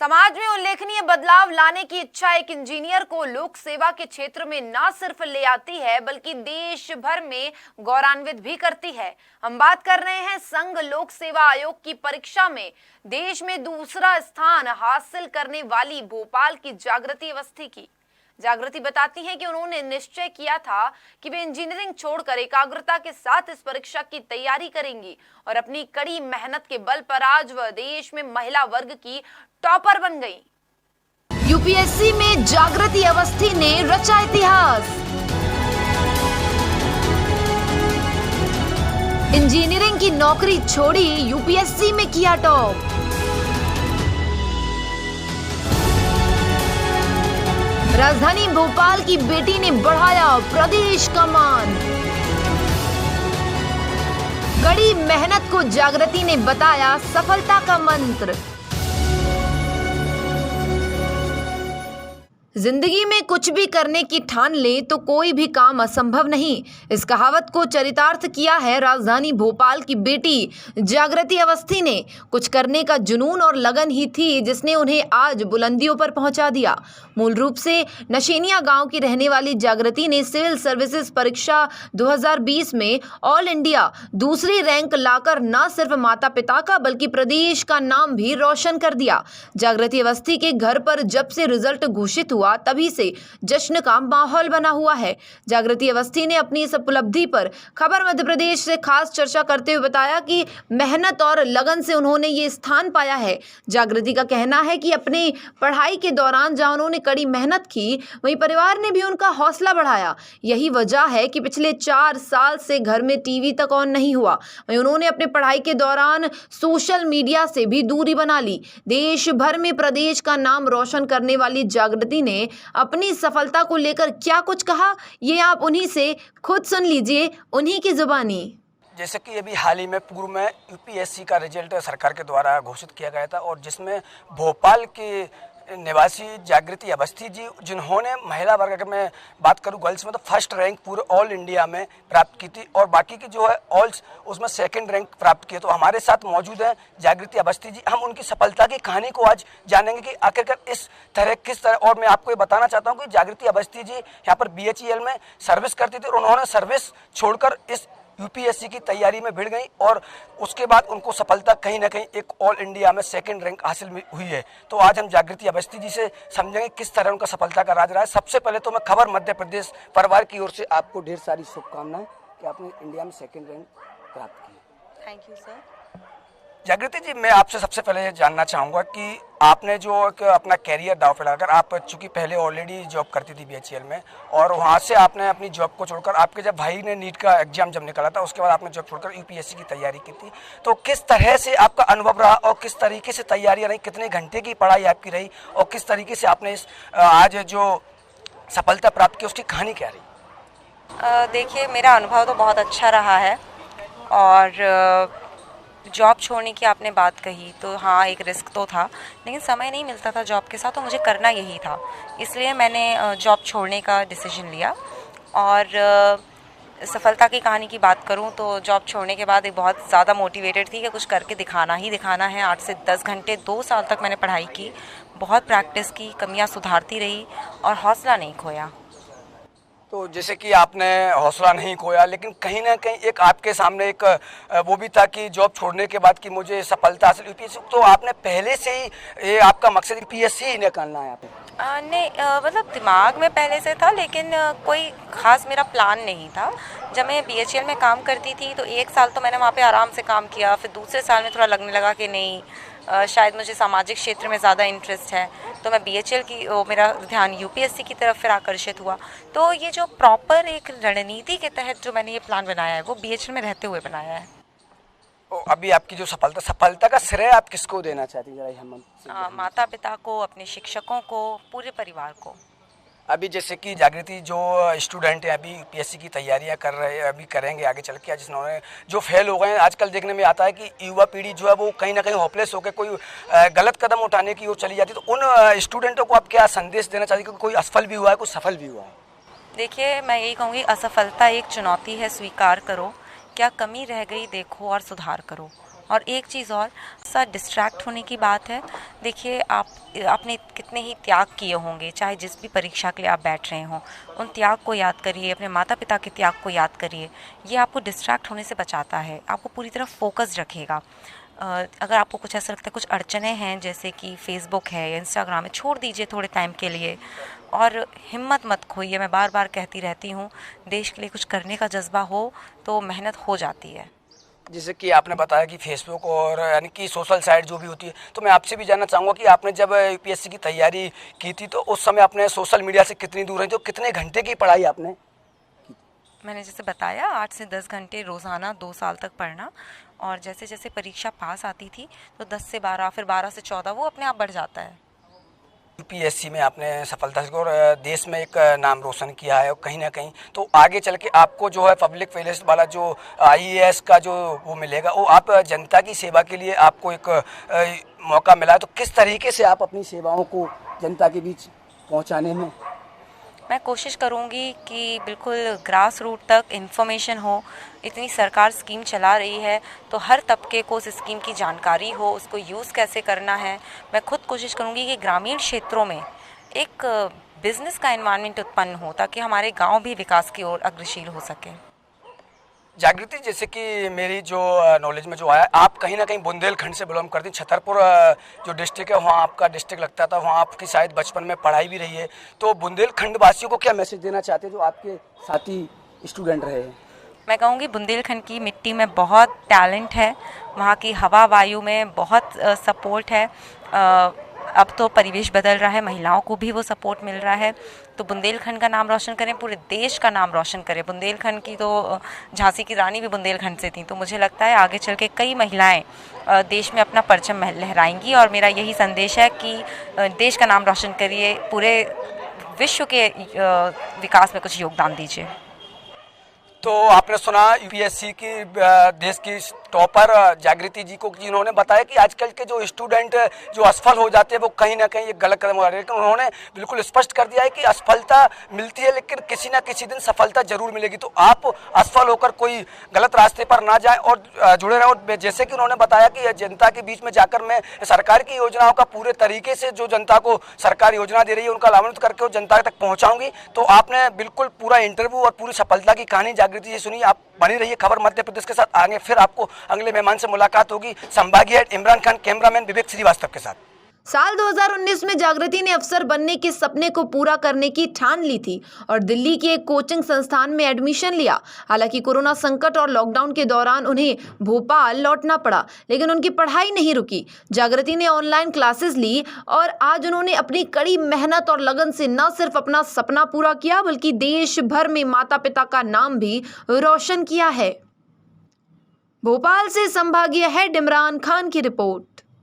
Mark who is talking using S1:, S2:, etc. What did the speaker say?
S1: समाज में उल्लेखनीय बदलाव लाने की इच्छा एक इंजीनियर को लोक सेवा के क्षेत्र में न सिर्फ ले आती है बल्कि देश भर में गौरवान्वित भी करती है। हम बात कर रहे हैं संघ लोक सेवा आयोग की परीक्षा में देश में दूसरा स्थान हासिल करने वाली भोपाल की जागृति अवस्थी की। जागृति बताती हैं कि उन्होंने निश्चय किया था कि वे इंजीनियरिंग छोड़कर एकाग्रता के साथ इस परीक्षा की तैयारी करेंगी और अपनी कड़ी मेहनत के बल पर आज वह देश में महिला वर्ग की टॉपर बन गई। यूपीएससी में जागृति अवस्थी ने रचा इतिहास। इंजीनियरिंग की नौकरी छोड़ी, यूपीएससी में किया टॉप। राजधानी भोपाल की बेटी ने बढ़ाया प्रदेश का मान। कड़ी मेहनत को जागृति ने बताया सफलता का मंत्र। जिंदगी में कुछ भी करने की ठान ले तो कोई भी काम असंभव नहीं। इस कहावत को चरितार्थ किया है राजधानी भोपाल की बेटी जागृति अवस्थी ने। कुछ करने का जुनून और लगन ही थी जिसने उन्हें आज बुलंदियों पर पहुंचा दिया। मूल रूप से नशेनिया गांव की रहने वाली जागृति ने सिविल सर्विसेज परीक्षा 2020 में ऑल इंडिया दूसरी रैंक लाकर न सिर्फ माता पिता का बल्कि प्रदेश का नाम भी रोशन कर दिया। जागृति अवस्थी के घर पर जब से रिजल्ट घोषित हुआ तभी से जश्न का माहौल बना हुआ है। जागृति अवस्थी ने अपनी इस उपलब्धि पर खबर मध्य प्रदेश से खास चर्चा करते हुए बताया कि मेहनत और लगन से उन्होंने ये स्थान पाया है। जागृति का कहना है कि अपनी पढ़ाई के दौरान जहां उन्होंने कड़ी मेहनत की, वहीं परिवार ने भी उनका हौसला बढ़ाया। यही वजह है कि पिछले 4 साल से घर में टीवी तक ऑन नहीं हुआ। वहीं उन्होंने अपने पढ़ाई के दौरान सोशल मीडिया से भी दूरी बना ली। देश भर में प्रदेश का नाम रोशन करने वाली जागृति ने अपनी सफलता को लेकर क्या कुछ कहा, ये आप उन्हीं से खुद सुन लीजिए, उन्हीं की जुबानी।
S2: जैसे कि अभी हाल ही में पूर्व में यूपीएससी का रिजल्ट सरकार के द्वारा घोषित किया गया था और जिसमें भोपाल के निवासी जागृति अवस्थी जी, जिन्होंने महिला वर्ग में बात करूं गर्ल्स में तो फर्स्ट रैंक पूरे ऑल इंडिया में प्राप्त की थी और बाकी की जो है ऑल्स उसमें सेकंड रैंक प्राप्त किए। तो हमारे साथ मौजूद है जागृति अवस्थी जी। हम उनकी सफलता की कहानी को आज जानेंगे कि आखिरकार इस तरह किस तरह। और मैं आपको ये बताना चाहता हूँ कि जागृति अवस्थी जी यहाँ पर BHEL में सर्विस करती थी और उन्होंने सर्विस छोड़कर इस यूपीएससी की तैयारी में भिड़ गई और उसके बाद उनको सफलता कहीं ना कहीं एक ऑल इंडिया में सेकंड रैंक हासिल हुई है। तो आज हम जागृति अवस्थी जी से समझेंगे किस तरह उनका सफलता का राज रहा है। सबसे पहले तो मैं खबर मध्य प्रदेश परिवार की ओर से आपको ढेर सारी शुभकामनाएं कि आपने इंडिया में सेकंड रैंक प्राप्त की।
S3: Thank you sir.
S2: जागृति जी, मैं आपसे सबसे पहले ये जानना चाहूँगा कि आपने जो अपना कैरियर दांव पे लगाकर, आप चूँकि पहले ऑलरेडी जॉब करती थी BHEL में और वहाँ से आपने अपनी जॉब को छोड़कर, आपके जब भाई ने नीट का एग्जाम जब निकाला था उसके बाद आपने जॉब छोड़कर यूपीएससी की तैयारी की थी, तो किस तरह से आपका अनुभव रहा और किस तरीके से तैयारियाँ रही, कितने घंटे की पढ़ाई आपकी रही और किस तरीके से आपने इस आज जो सफलता प्राप्त की उसकी कहानी क्या रही?
S3: देखिए, मेरा अनुभव तो बहुत अच्छा रहा है और जॉब छोड़ने की आपने बात कही तो हाँ, एक रिस्क तो था, लेकिन समय नहीं मिलता था जॉब के साथ तो मुझे करना यही था, इसलिए मैंने जॉब छोड़ने का डिसीजन लिया। और सफलता की कहानी की बात करूं तो जॉब छोड़ने के बाद एक बहुत ज़्यादा मोटिवेटेड थी कि कुछ करके दिखाना ही दिखाना है। 8 से 10 घंटे 2 साल तक मैंने पढ़ाई की, बहुत प्रैक्टिस की, कमियां सुधारती रही और हौसला नहीं खोया।
S2: तो जैसे कि आपने हौसला नहीं खोया, लेकिन कहीं ना कहीं एक आपके सामने एक वो भी था कि जॉब छोड़ने के बाद कि मुझे सफलता हासिल यूपीएससी, तो आपने पहले से ही ये आपका मकसद यूपीएससी ही निकालना है आपने?
S3: नहीं, मतलब दिमाग में पहले से था लेकिन कोई ख़ास मेरा प्लान नहीं था। जब मैं BHEL में काम करती थी तो 1 साल तो मैंने वहाँ पे आराम से काम किया, फिर दूसरे साल में थोड़ा लगने लगा कि नहीं, शायद मुझे सामाजिक क्षेत्र में ज़्यादा इंटरेस्ट है, तो मैं BHEL की मेरा ध्यान यूपीएससी की तरफ फिर आकर्षित हुआ। तो ये जो प्रॉपर एक रणनीति के तहत जो मैंने ये प्लान बनाया है वो BHEL में रहते हुए बनाया है।
S2: तो अभी आपकी जो सफलता का श्रेय आप किसको देना चाहती हैं? हम
S3: माता पिता को, अपने शिक्षकों को, पूरे परिवार को।
S2: अभी जैसे कि जागृति जो स्टूडेंट हैं अभी यूपीएससी की तैयारियां कर रहे हैं, अभी करेंगे आगे चल के, जिन्होंने जो फेल हो गए हैं, आजकल देखने में आता है कि युवा पीढ़ी जो है वो कहीं ना कहीं होपलेस होकर कोई गलत कदम उठाने की ओर चली जाती है, तो उन स्टूडेंटों को आप क्या संदेश देना चाहती हैं कि कोई असफल भी हुआ है, कोई सफल भी हुआ है?
S3: देखिए, मैं यही कहूँगी, असफलता एक चुनौती है, स्वीकार करो। क्या कमी रह गई देखो और सुधार करो। और एक चीज़ और, सा डिस्ट्रैक्ट होने की बात है। देखिए, आपने कितने ही त्याग किए होंगे, चाहे जिस भी परीक्षा के लिए आप बैठ रहे हों, उन त्याग को याद करिए, अपने माता पिता के त्याग को याद करिए। ये आपको डिस्ट्रैक्ट होने से बचाता है, आपको पूरी तरह फोकस रखेगा। अगर आपको कुछ ऐसा लगता है, कुछ अड़चनें हैं जैसे कि फेसबुक है या इंस्टाग्राम है, छोड़ दीजिए थोड़े टाइम के लिए और हिम्मत मत खोइए। मैं बार बार कहती रहती हूँ, देश के लिए कुछ करने का जज्बा हो तो मेहनत हो जाती है।
S2: जैसे कि आपने बताया कि फेसबुक और यानी कि सोशल साइट जो भी होती है, तो मैं आपसे भी जानना चाहूँगा कि आपने जब यूपीएससी की तैयारी की थी तो उस समय आपने सोशल मीडिया से कितनी दूर रही थी, तो कितने घंटे की पढ़ाई आपने?
S3: मैंने जैसे बताया 8 से 10 घंटे रोज़ाना 2 साल तक पढ़ना, और जैसे जैसे परीक्षा पास आती थी तो 10 से 12, फिर 12 से 14, वो अपने आप बढ़ जाता है।
S2: यूपीएससी में आपने सफलता से और देश में एक नाम रोशन किया है, और कहीं ना कहीं तो आगे चल के आपको जो है पब्लिक फेलिस वाला जो आईएएस का जो वो मिलेगा, वो आप जनता की सेवा के लिए आपको एक मौका मिला है, तो किस तरीके से आप अपनी सेवाओं को जनता के बीच पहुंचाने में?
S3: मैं कोशिश करूंगी कि बिल्कुल ग्रास रूट तक इन्फॉर्मेशन हो। इतनी सरकार स्कीम चला रही है तो हर तबके को उस स्कीम की जानकारी हो, उसको यूज़ कैसे करना है। मैं खुद कोशिश करूंगी कि ग्रामीण क्षेत्रों में एक बिजनेस का एनवायरनमेंट उत्पन्न हो ताकि हमारे गांव भी विकास की ओर अग्रसर हो सके।
S2: जागृति, जैसे कि मेरी जो नॉलेज में जो आया, आप कहीं ना कहीं बुंदेलखंड से बिलोंग करती हैं। छतरपुर जो डिस्ट्रिक्ट है वहाँ आपका डिस्ट्रिक्ट लगता था, वहाँ आपकी शायद बचपन में पढ़ाई भी रही है, तो बुंदेलखंड वासियों को क्या मैसेज देना चाहते हैं जो आपके साथी स्टूडेंट रहे हैं?
S3: मैं कहूँगी बुंदेलखंड की मिट्टी में बहुत टैलेंट है, वहाँ की हवा वायु में बहुत सपोर्ट है। अब तो परिवेश बदल रहा है, महिलाओं को भी वो सपोर्ट मिल रहा है, तो बुंदेलखंड का नाम रोशन करें, पूरे देश का नाम रोशन करें। बुंदेलखंड की तो झांसी की रानी भी बुंदेलखंड से थी, तो मुझे लगता है आगे चल के कई महिलाएं देश में अपना परचम लहराएंगी, और मेरा यही संदेश है कि देश का नाम रोशन करिए, पूरे विश्व के विकास में कुछ योगदान दीजिए।
S2: तो आपने सुना यूपीएससी की देश की टॉपर जागृति जी को, जिन्होंने बताया कि आजकल के जो स्टूडेंट जो असफल हो जाते हैं वो कहीं ना कहीं एक गलत कदम उठा रहे हैं, लेकिन उन्होंने बिल्कुल स्पष्ट कर दिया है कि असफलता मिलती है लेकिन किसी ना किसी दिन सफलता जरूर मिलेगी। तो आप असफल होकर कोई गलत रास्ते पर ना जाएं और जुड़े रहें। और जैसे कि उन्होंने बताया कि जनता के बीच में जाकर मैं सरकार की योजनाओं का पूरे तरीके से, जो जनता को सरकार योजना दे रही है उनका लाभान्वित करके वो जनता तक पहुँचाऊँगी। तो आपने बिल्कुल पूरा इंटरव्यू और पूरी सफलता की कहानी जागृति जी सुनी। आप बनी रहिए खबर मध्य प्रदेश के साथ। आगे फिर आपको अगले मेहमान से मुलाकात होगी। संभागीय इमरान खान, कैमरामैन विवेक श्रीवास्तव के साथ।
S1: साल 2019 में जागृति ने अफसर बनने के सपने को पूरा करने की ठान ली थी और दिल्ली के एक कोचिंग संस्थान में एडमिशन लिया। हालांकि कोरोना संकट और लॉकडाउन के दौरान उन्हें भोपाल लौटना पड़ा, लेकिन उनकी पढ़ाई नहीं रुकी। जागृति ने ऑनलाइन क्लासेस ली और आज उन्होंने अपनी कड़ी मेहनत और लगन से न सिर्फ अपना सपना पूरा किया बल्कि देश भर में माता पिता का नाम भी रोशन किया है। भोपाल से संभागीय हेड इमरान खान की रिपोर्ट।